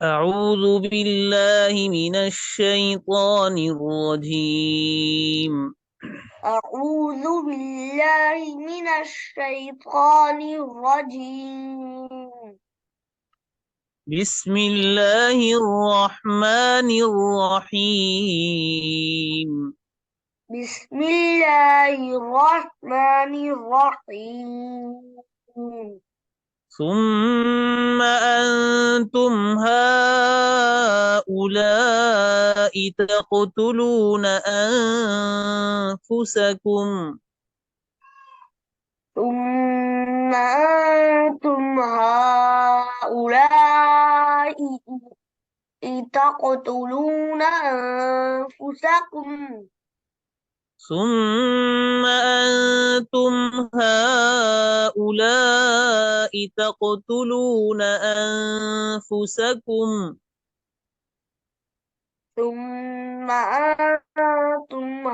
أعوذ بالله من الشيطان الرجيم. أعوذ بالله من الشيطان الرجيم. بسم الله الرحمن الرحيم. بسم الله الرحمن الرحيم. ثم أنتم هؤلاء تقتلون أنفسكم ثم أنتم هؤلاء تقتلون أنفسكم ثم أنتم هؤلاء تقتلون أنفسكم ثم أنتم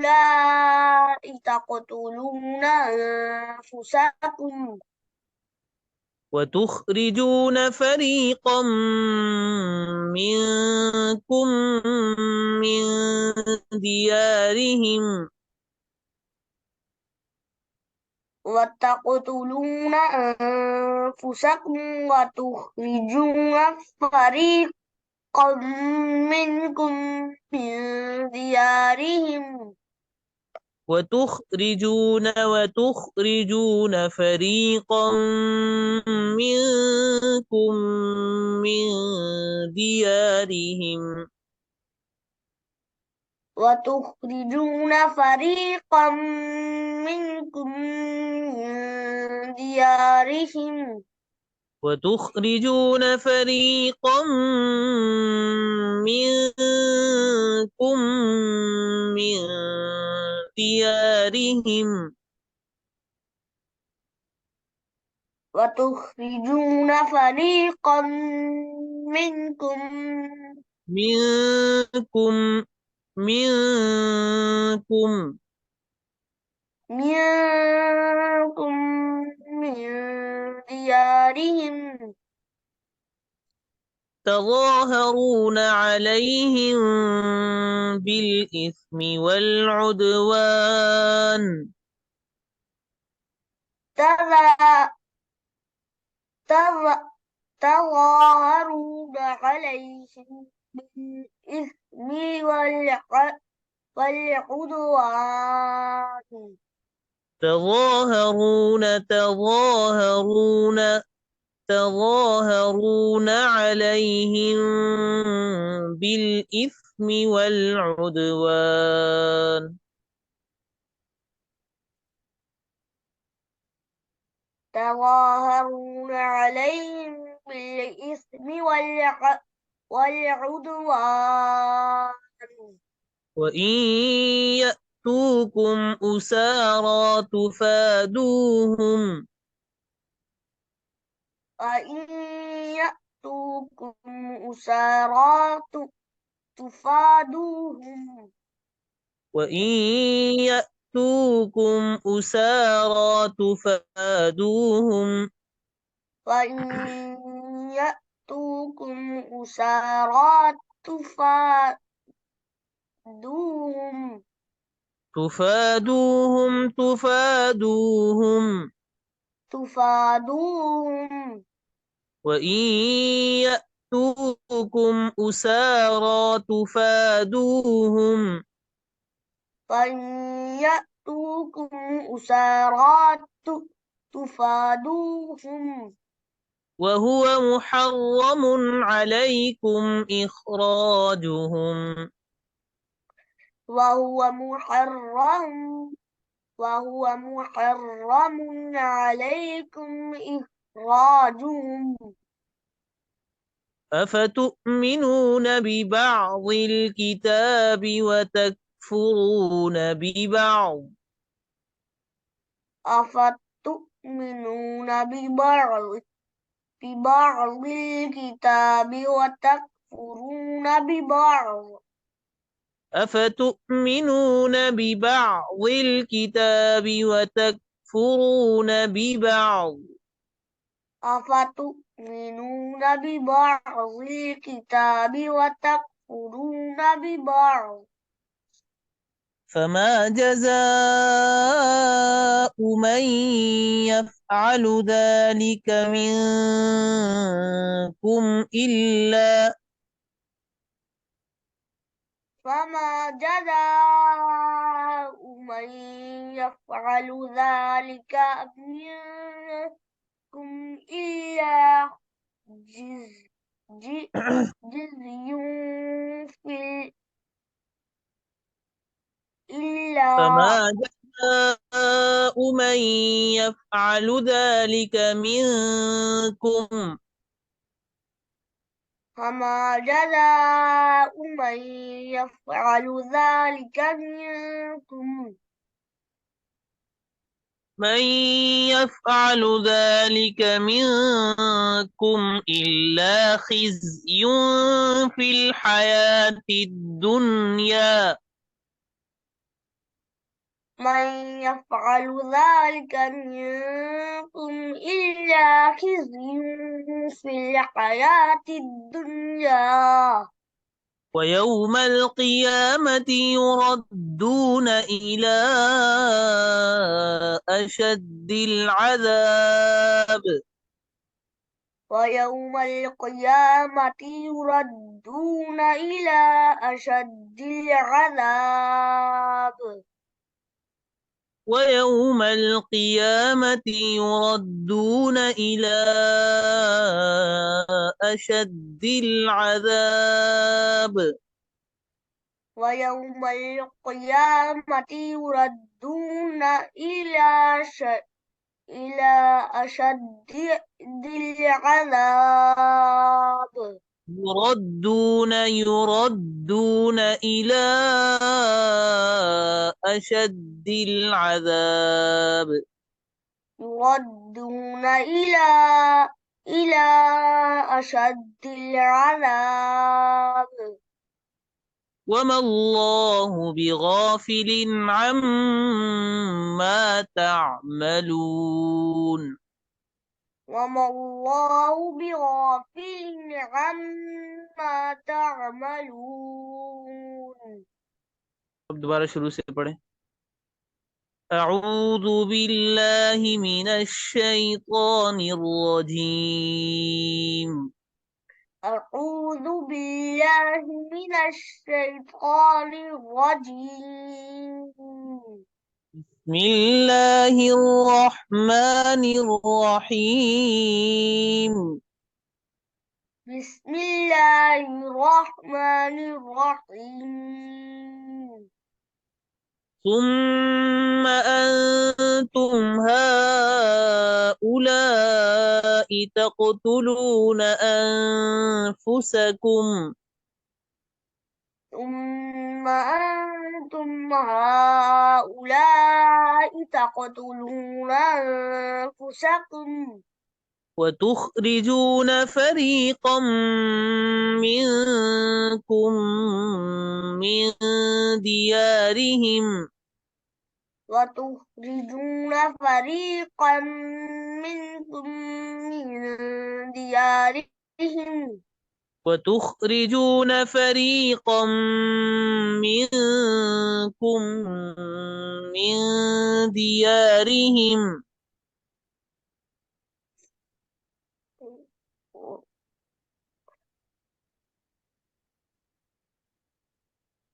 هؤلاء تقتلون أنفسكم وتخرجون فريقا منكم من ديارهم وتقتلون أنفسكم وتخرجون فريقا منكم من ديارهم وتخرجون فريقا منكم من ديارهم وتخرجون فريقا منكم من ديارهم وتخرجون فريقا منكم من ديارهم وتخرجون فريقا منكم منكم منكم منكم من ديارهم تظاهرون عليهم بالإثم والعدوان تظا- تظا- تظاهرون عليهم بالإثم والعدوان تظاهرون عليهم بالإثم والعدوان تظاهرون عليهم بالإثم والعدوان وإن يأتوكم أسارى تفادوهم وإن يأتوكم أسارى تفادوهم وإن يأتوكم أسارى تفادوهم وإن يأتوكم أسارى تفادوهم تفادوهم تفادوهم وإن يأتوكم أسارى تفادوهم وإن يأتوكم أسارى تفادوهم وهو محرم عليكم إخراجهم وهو محرم وهو محرم عليكم إخراجهم أفتؤمنون ببعض الكتاب وتكفرون ببعض أفتؤمنون ببعض الكتاب وتكفرون ببعض أفتؤمنون ببعض الكتاب وتكفرون ببعض أفتؤمنون ببعض الكتاب وتكفرون ببعض فما جزاء من يفعل ذلك منكم فما جزاء من يفعل ذلك منكم إلا جزء جزي في إلا فما جزاء من يفعل ذلك منكم فما جزاء من يفعل ذلك منكم إلا خزي في الحياة الدنيا من يفعل ذلك منكم إلا خزي في الحياة الدنيا ويوم القيامة يردون إلى أشد العذاب ويوم القيامة يردون إلى أشد العذاب ويوم القيامة يردون إلى أشد العذاب ويوم القيامة يردون إلى أشد العذاب يردون إلى أشد العذاب يردون إلى أشد العذاب وما الله بغافل عما تعملون وما الله بغافل عما تعملون अब दोबारा शुरू से पढ़ें أعوذ بالله من الشيطان الرجيم أعوذ بالله من الشيطان الرجيم بسم الله الرحمن الرحيم بسم الله الرحمن الرحيم ثم أنتم هؤلاء تقتلون أنفسكم ثم أنتم هؤلاء تقتلون أنفسكم وتخرجون فريقا منكم من ديارهم وتخرجون فريقا منكم من ديارهم وتخرجون فريقا منكم من ديارهم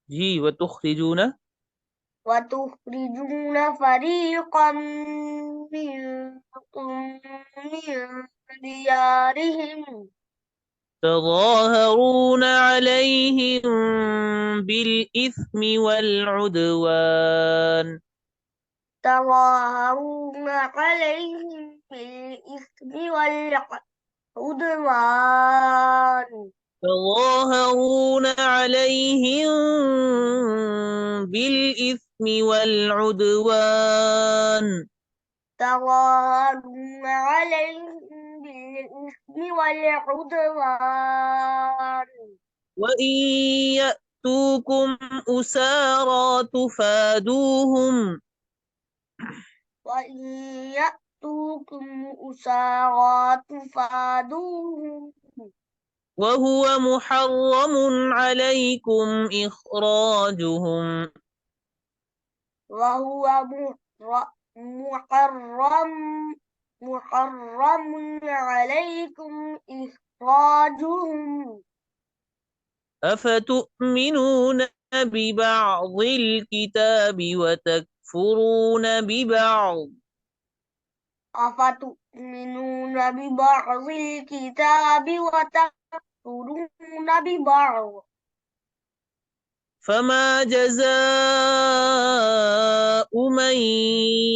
जी وتخرجون فريقا منكم من ديارهم تظاهرون عليهم بالإثم والعدوان تظاهرون عليهم بالإثم والعدوان تظاهرون عليهم بالإثم والعدوان تظاهرون عليهم بالإثم والعدوان وإن يأتوكم أسارى تفادوهم وإن يأتوكم يأتوكم أسارى تفادوهم وهو محرم عليكم إخراجهم وهو محرم محرم عليكم إخراجهم أفتؤمنون ببعض الكتاب وتكفرون ببعض أفتؤمنون ببعض الكتاب وتكفرون ببعض فما جزاء من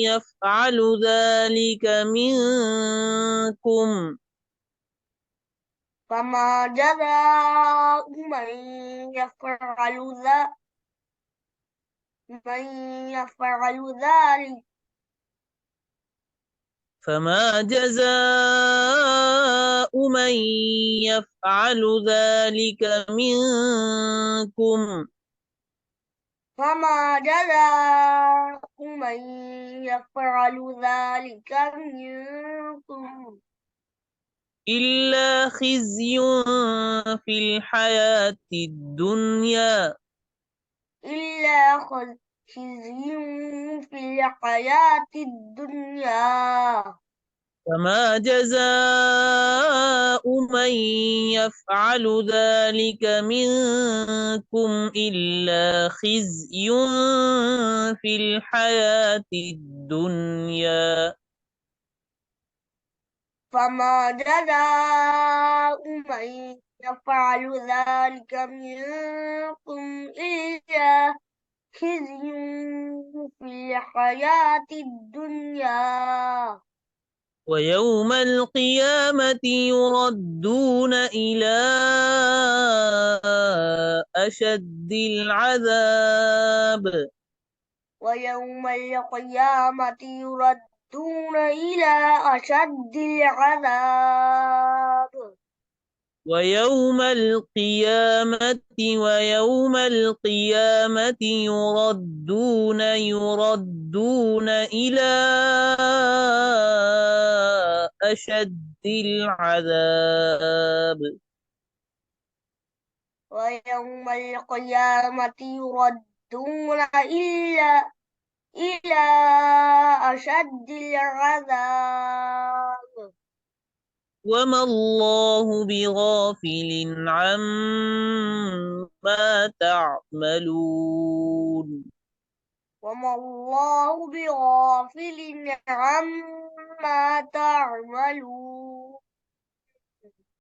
يفعل ذلك منكم فما جزاء من يفعل ذلك فما جزاء من يفعل ذلك منكم فما جزاء من يفعل ذلك منكم إلا خزي في الحياة الدنيا إلا خزي في الحياة الدنيا فما جزاء من يفعل ذلك منكم إلا خزي في الحياة الدنيا فما جزاء من يفعل ذلك منكم إلا خزي في الحياة الدنيا ويوم القيامة يردون إلى أشد العذاب ويوم القيامة يردون إلى أشد العذاب ويوم القيامة يردون إلى أشد العذاب ويوم القيامة يردون إلى أشد العذاب وما الله بغافل عما تعملون وما الله بغافل عما تعملون